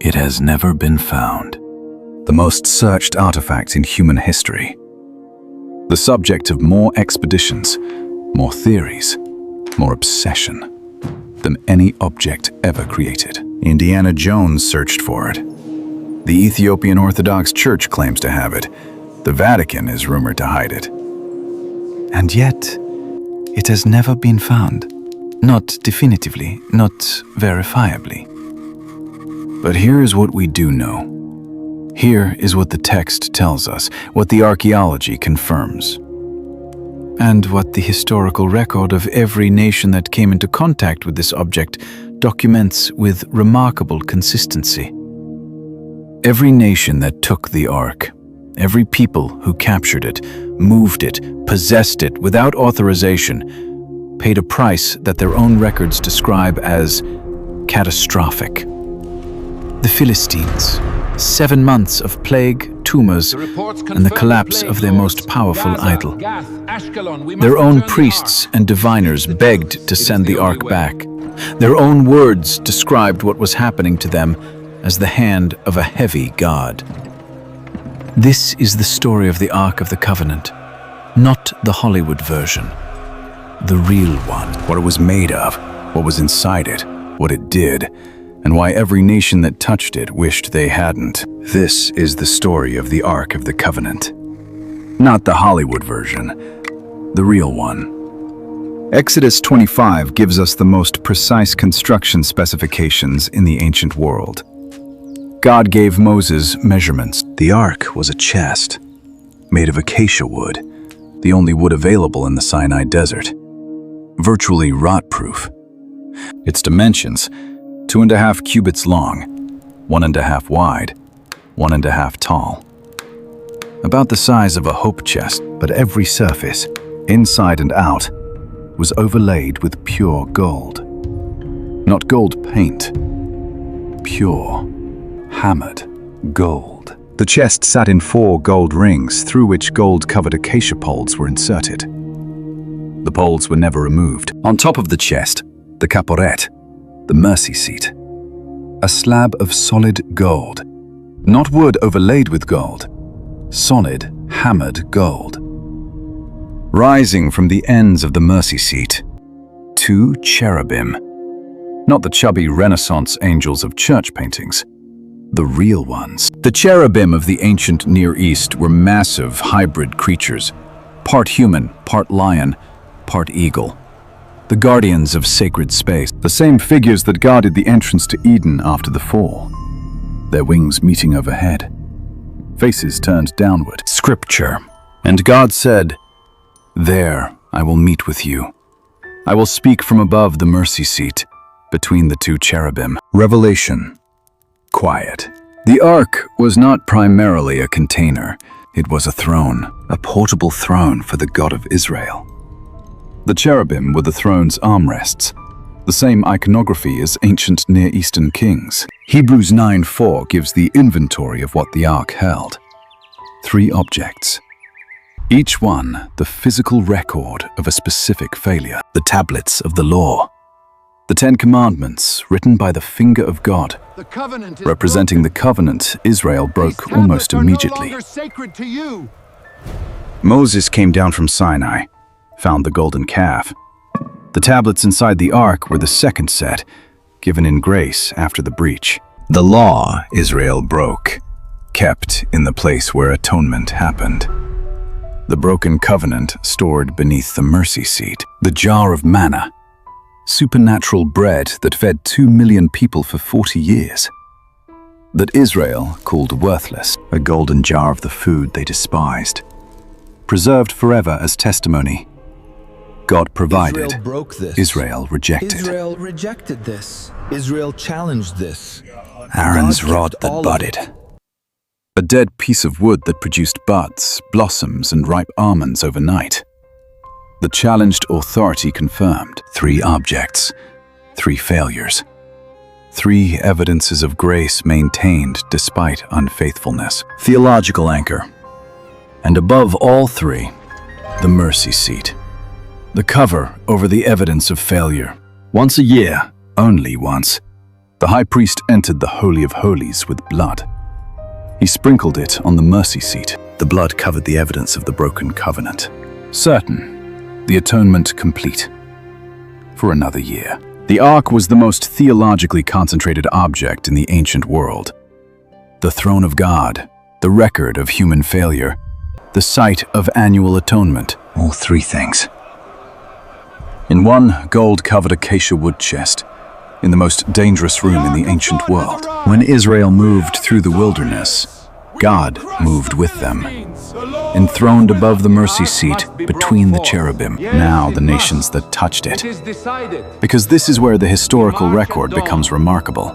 It has never been found. The most searched artifact in human history. The subject of more expeditions, more theories, more obsession than any object ever created. Indiana Jones searched for it. The Ethiopian Orthodox Church claims to have it. The Vatican is rumored to hide it. And yet, it has never been found. Not definitively, not verifiably. But here is what we do know. Here is what the text tells us, what the archaeology confirms, and what the historical record of every nation that came into contact with this object documents with remarkable consistency. Every nation that took the ark, every people who captured it, moved it, possessed it without authorization, paid a price that their own records describe as catastrophic. The Philistines, 7 months of plague, tumors, and the collapse of their most powerful idol. Their own priests and diviners begged to send the ark back. Their own words described what was happening to them as the hand of a heavy god. This is the story of the Ark of the Covenant, not the Hollywood version, the real one. What it was made of, what was inside it, what it did, and why every nation that touched it wished they hadn't. This is the story of the Ark of the Covenant. Not the Hollywood version, the real one. Exodus 25 gives us the most precise construction specifications in the ancient world. God gave Moses measurements. The ark was a chest, made of acacia wood, the only wood available in the Sinai desert. Virtually rot-proof. Its dimensions, 2.5 cubits long, 1.5 wide, 1.5 tall. About the size of a hope chest, but every surface, inside and out, was overlaid with pure gold. Not gold paint, pure, hammered gold. The chest sat in 4 gold rings through which gold-covered acacia poles were inserted. The poles were never removed. On top of the chest, the caporet, the mercy seat. A slab of solid gold. Not wood overlaid with gold. Solid, hammered gold. Rising from the ends of the mercy seat, 2 cherubim. Not the chubby Renaissance angels of church paintings. The real ones. The cherubim of the ancient Near East were massive hybrid creatures. Part human, part lion, part eagle. The guardians of sacred space, the same figures that guarded the entrance to Eden after the fall. Their wings meeting overhead, faces turned downward. Scripture. And God said, "There I will meet with you. I will speak from above the mercy seat, between the 2 cherubim." Revelation. Quiet. The ark was not primarily a container. It was a throne, a portable throne for the God of Israel. The cherubim were the throne's armrests, the same iconography as ancient Near Eastern kings. Hebrews 9:4 gives the inventory of what the ark held. 3 objects. Each one the physical record of a specific failure. The tablets of the law. The 10 Commandments written by the finger of God, representing the covenant Israel broke almost immediately. Moses came down from Sinai, found the golden calf. The tablets inside the ark were the second set, given in grace after the breach. The law Israel broke, kept in the place where atonement happened. The broken covenant stored beneath the mercy seat. The jar of manna, supernatural bread that fed 2 million people for 40 years. That Israel called worthless, a golden jar of the food they despised. Preserved forever as testimony. God provided. Israel broke this. Israel rejected. Israel rejected this. Israel challenged this. Aaron's God rod kept that all of budded. it. A dead piece of wood that produced buds, blossoms, and ripe almonds overnight. The challenged authority confirmed. 3 objects, 3 failures. 3 evidences of grace maintained despite unfaithfulness. Theological anchor. And above all 3, the mercy seat. The cover over the evidence of failure. Once a year, only once, The high priest entered the Holy of Holies with blood. He sprinkled it on the mercy seat. The blood covered the evidence of the broken covenant. Certain, the atonement complete. For another year. The ark was the most theologically concentrated object in the ancient world. The throne of God, the record of human failure, the site of annual atonement, all three things. In one gold-covered acacia wood chest, in the most dangerous room in the ancient world. When Israel moved through the wilderness, God moved with them. Enthroned above the mercy seat, between the cherubim, now the nations that touched it. Because this is where the historical record becomes remarkable.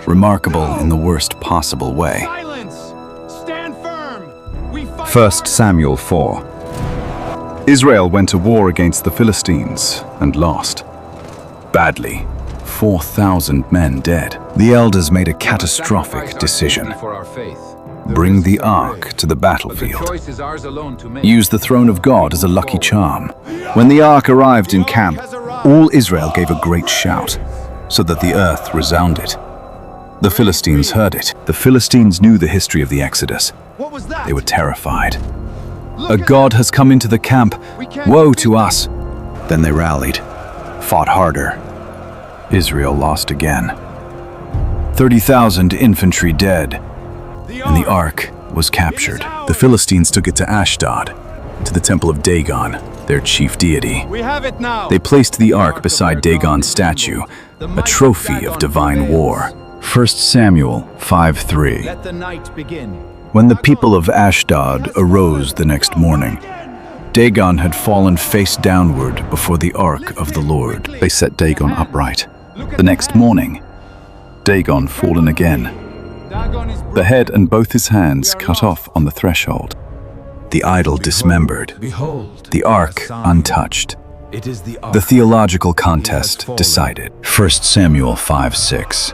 Remarkable in the worst possible way. 1 Samuel 4. Israel went to war against the Philistines and lost. Badly. 4,000 men dead. The elders made a catastrophic decision. Bring the ark to the battlefield. Use the throne of God as a lucky charm. When the ark arrived in camp, all Israel gave a great shout, so that the earth resounded. The Philistines heard it. The Philistines knew the history of the Exodus. They were terrified. A god has come into the camp. Woe to us! Then they rallied, fought harder. Israel lost again. 30,000 infantry dead, and the ark was captured. The Philistines took it to Ashdod, to the temple of Dagon, their chief deity. They placed the ark beside Dagon's statue, a trophy of divine war. 1 Samuel 5:3. When the people of Ashdod arose the next morning, Dagon had fallen face downward before the ark of the Lord. They set Dagon upright. The next morning, Dagon fallen again, the head and both his hands cut off on the threshold, the idol dismembered, the ark untouched. The theological contest decided. 1 Samuel 5:6.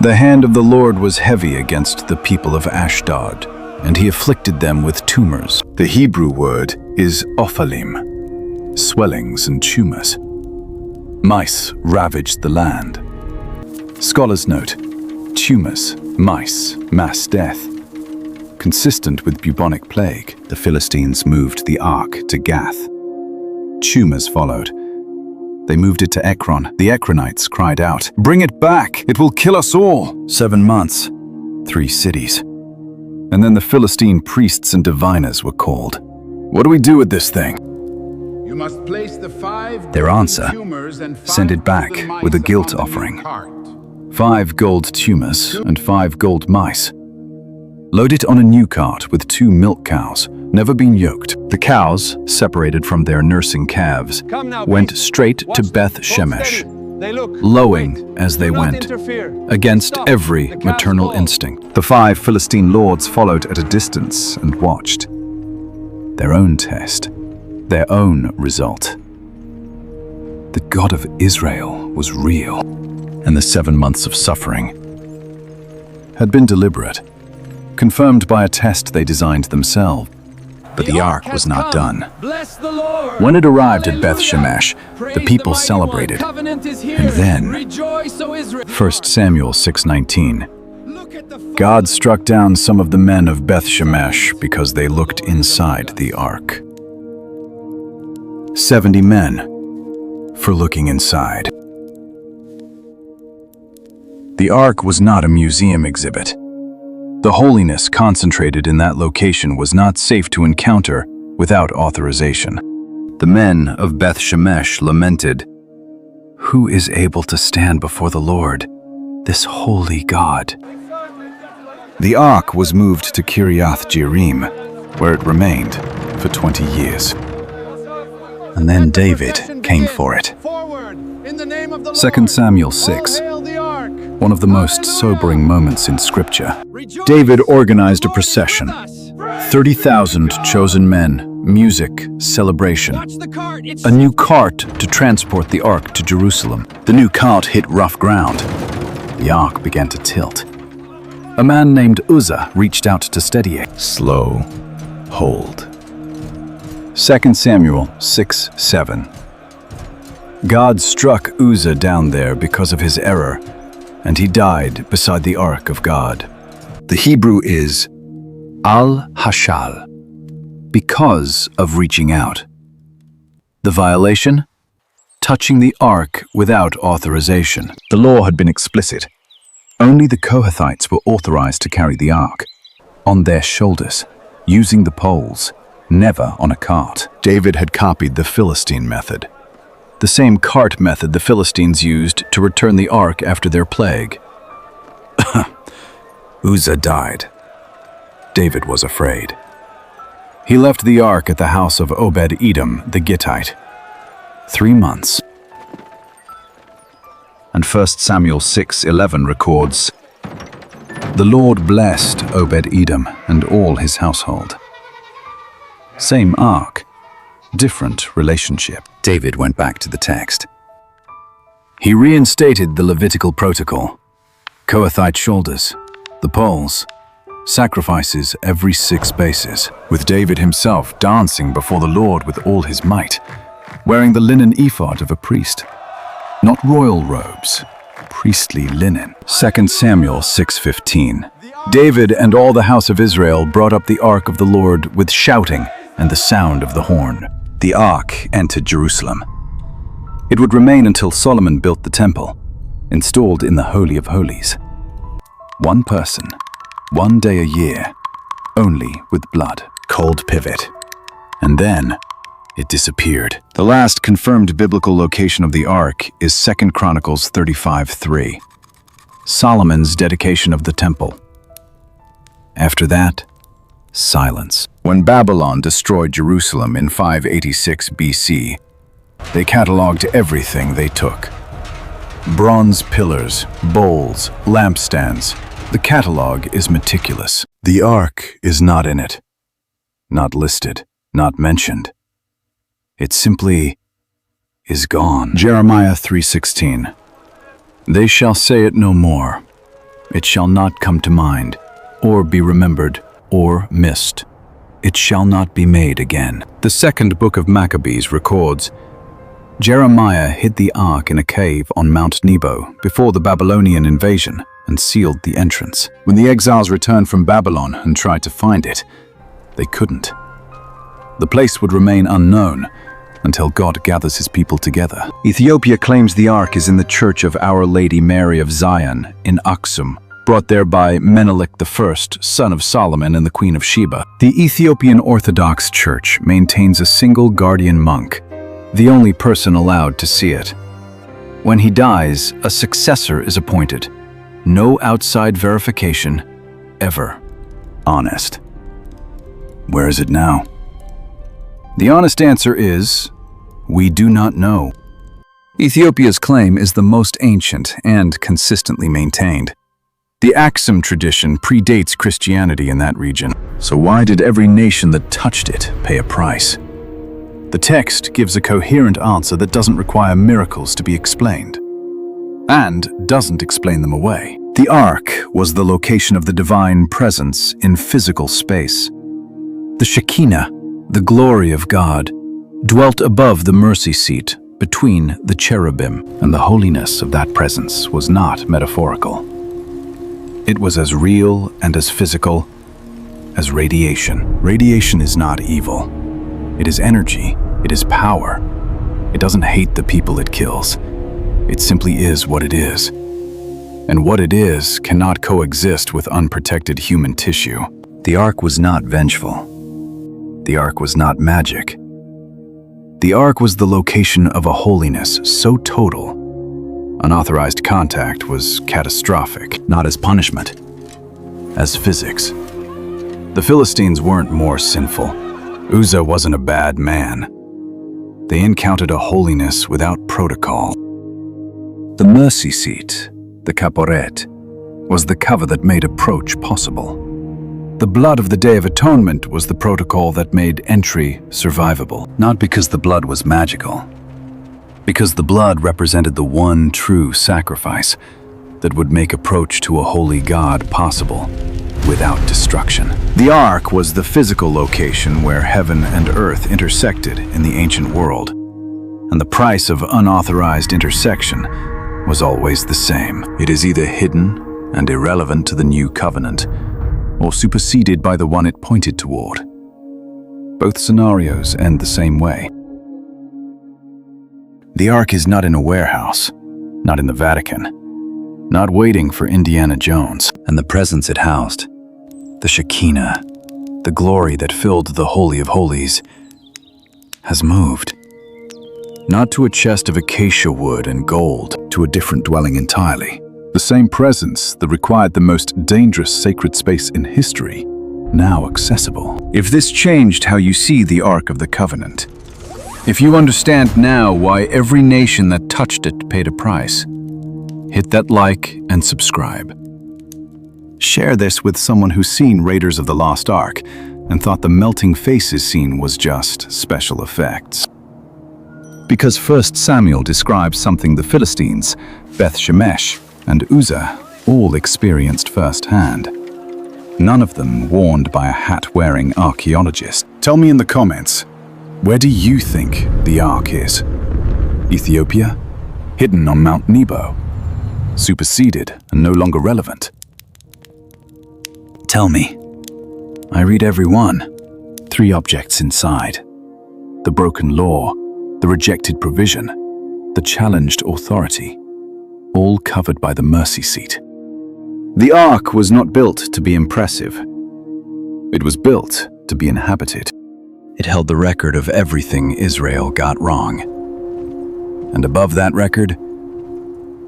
The hand of the Lord was heavy against the people of Ashdod, and he afflicted them with tumors. The Hebrew word is ophalim, swellings and tumors. Mice ravaged the land. Scholars note, tumors, mice, mass death. Consistent with bubonic plague, the Philistines moved the ark to Gath. Tumors followed. They moved it to Ekron. The Ekronites cried out, "Bring it back! It will kill us all!" 7 months, 3 cities. And then the Philistine priests and diviners were called. What do we do with this thing? You must place the 5 Their answer, send it back with a guilt offering. 5 gold tumors and 5 gold mice. Load it on a new cart with 2 milk cows, never been yoked. The cows, separated from their nursing calves, went straight to Beth Shemesh, lowing as they went, against every maternal instinct. The 5 Philistine lords followed at a distance and watched. Their own test, their own result. The God of Israel was real, and the 7 months of suffering had been deliberate, confirmed by a test they designed themselves. But the ark was not done. When it arrived at Beth Shemesh, the people celebrated. And then, 1 Samuel 6:19, God struck down some of the men of Beth Shemesh because they looked inside the ark. 70 men for looking inside. The ark was not a museum exhibit. The holiness concentrated in that location was not safe to encounter without authorization. The men of Beth Shemesh lamented, "Who is able to stand before the Lord, this holy God?" The ark was moved to Kiriath Jearim, where it remained for 20 years. And then David came for it. 2 Samuel 6. One of the most sobering moments in Scripture. David organized a procession. 30,000 chosen men, music, celebration. A new cart to transport the ark to Jerusalem. The new cart hit rough ground. The ark began to tilt. A man named Uzzah reached out to steady it. Slow, hold. 2 Samuel 6:7. God struck Uzzah down there because of his error, and he died beside the ark of God. The Hebrew is al-hashal, because of reaching out. The violation? Touching the ark without authorization. The law had been explicit. Only the Kohathites were authorized to carry the ark, on their shoulders, using the poles, never on a cart. David had copied the Philistine method, the same cart method the Philistines used to return the ark after their plague. Uzzah died. David was afraid. He left the ark at the house of Obed-Edom the Gittite. 3 months. And 1 Samuel 6:11 records, "The Lord blessed Obed-Edom and all his household." Same ark, different relationship. David went back to the text. He reinstated the Levitical protocol. Kohathite shoulders, the poles, sacrifices every 6 paces, with David himself dancing before the Lord with all his might, wearing the linen ephod of a priest. Not royal robes, priestly linen. 2 Samuel 6:15. David and all the house of Israel brought up the ark of the Lord with shouting and the sound of the horn. The ark entered Jerusalem. It would remain until Solomon built the temple, installed in the Holy of Holies. One person, 1 day a year, only with blood. Cold pivot. And then it disappeared. The last confirmed biblical location of the ark is 2 Chronicles 35:3, Solomon's dedication of the temple. After that, silence. When Babylon destroyed Jerusalem in 586 BC, they cataloged everything they took. Bronze pillars, bowls, lampstands. The catalog is meticulous. The ark is not in it. Not listed, not mentioned. It simply is gone. Jeremiah 3:16. They shall say it no more. It shall not come to mind, or be remembered, or missed. It shall not be made again. The second book of Maccabees records, Jeremiah hid the ark in a cave on Mount Nebo before the Babylonian invasion and sealed the entrance. When the exiles returned from Babylon and tried to find it, they couldn't. The place would remain unknown until God gathers his people together. Ethiopia claims the ark is in the Church of Our Lady Mary of Zion in Aksum, brought there by Menelik I, son of Solomon and the Queen of Sheba. The Ethiopian Orthodox Church maintains a single guardian monk, the only person allowed to see it. When he dies, a successor is appointed. No outside verification, ever. Honest. Where is it now? The honest answer is, we do not know. Ethiopia's claim is the most ancient and consistently maintained. The Aksum tradition predates Christianity in that region. So why did every nation that touched it pay a price? The text gives a coherent answer that doesn't require miracles to be explained, and doesn't explain them away. The ark was the location of the divine presence in physical space. The Shekinah, the glory of God, dwelt above the mercy seat between the cherubim, and the holiness of that presence was not metaphorical. It was as real and as physical as radiation. Radiation is not evil. It is energy. It is power. It doesn't hate the people it kills. It simply is what it is. And what it is cannot coexist with unprotected human tissue. The ark was not vengeful. The ark was not magic. The ark was the location of a holiness so total, unauthorized contact was catastrophic, not as punishment, as physics. The Philistines weren't more sinful. Uzzah wasn't a bad man. They encountered a holiness without protocol. The mercy seat, the kaporet, was the cover that made approach possible. The blood of the Day of Atonement was the protocol that made entry survivable. Not because the blood was magical, because the blood represented the one true sacrifice that would make approach to a holy God possible without destruction. The ark was the physical location where heaven and earth intersected in the ancient world, and the price of unauthorized intersection was always the same. It is either hidden and irrelevant to the new covenant, or superseded by the one it pointed toward. Both scenarios end the same way. The Ark is not in a warehouse, not in the Vatican, not waiting for Indiana Jones. And the presence it housed, the Shekinah, the glory that filled the Holy of Holies, has moved. Not to a chest of acacia wood and gold, to a different dwelling entirely. The same presence that required the most dangerous sacred space in history, now accessible. If this changed how you see the Ark of the Covenant, if you understand now why every nation that touched it paid a price, hit that like and subscribe. Share this with someone who's seen Raiders of the Lost Ark and thought the melting faces scene was just special effects. Because 1 Samuel describes something the Philistines, Beth Shemesh, and Uzzah all experienced firsthand. None of them warned by a hat-wearing archaeologist. Tell me in the comments, where do you think the Ark is? Ethiopia? Hidden on Mount Nebo? Superseded and no longer relevant? Tell me. I read every one. 3 objects inside. The broken law, the rejected provision, the challenged authority, all covered by the mercy seat. The Ark was not built to be impressive. It was built to be inhabited. It held the record of everything Israel got wrong. And above that record,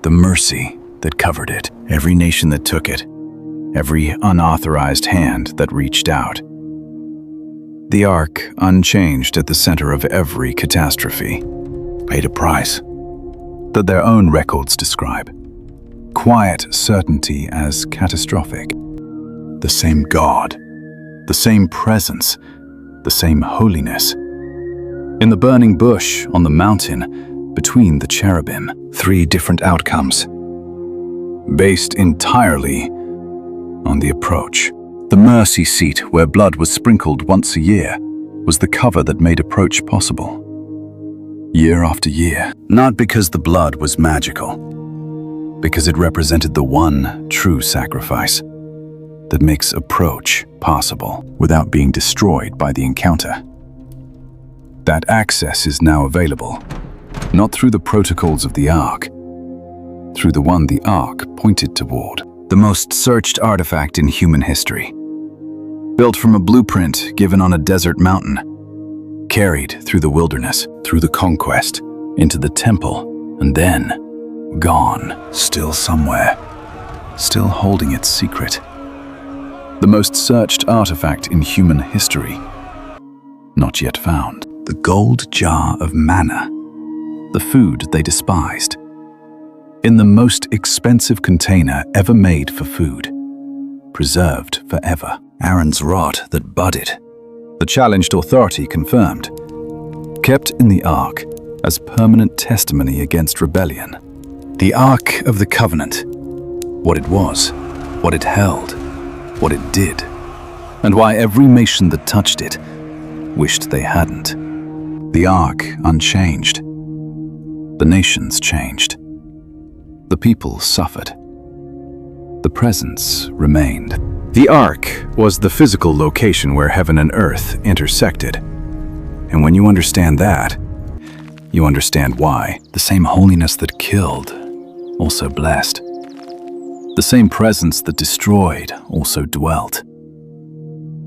the mercy that covered it. Every nation that took it, every unauthorized hand that reached out. The Ark, unchanged at the center of every catastrophe, paid a price that their own records describe. Quiet certainty as catastrophic. The same God, the same presence, the same holiness. In the burning bush on the mountain, between the cherubim, 3 different outcomes, based entirely on the approach. The mercy seat, where blood was sprinkled once a year, was the cover that made approach possible. Year after year, not because the blood was magical, because it represented the one true sacrifice that makes approach possible without being destroyed by the encounter. That access is now available, not through the protocols of the Ark, through the one the Ark pointed toward. The most searched artifact in human history. Built from a blueprint given on a desert mountain, carried through the wilderness, through the conquest, into the temple, and then gone, still somewhere, still holding its secret. The most searched artifact in human history, not yet found. The gold jar of manna, the food they despised. In the most expensive container ever made for food, preserved forever. Aaron's rod that budded, the challenged authority confirmed, kept in the Ark as permanent testimony against rebellion. The Ark of the Covenant, what it was, what it held, what it did, and why every nation that touched it wished they hadn't. The Ark unchanged. The nations changed. The people suffered. The presence remained. The Ark was the physical location where heaven and earth intersected. And when you understand that, you understand why. The same holiness that killed also blessed. The same presence that destroyed also dwelt.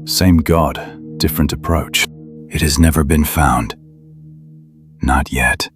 Same God, different approach. It has never been found. Not yet.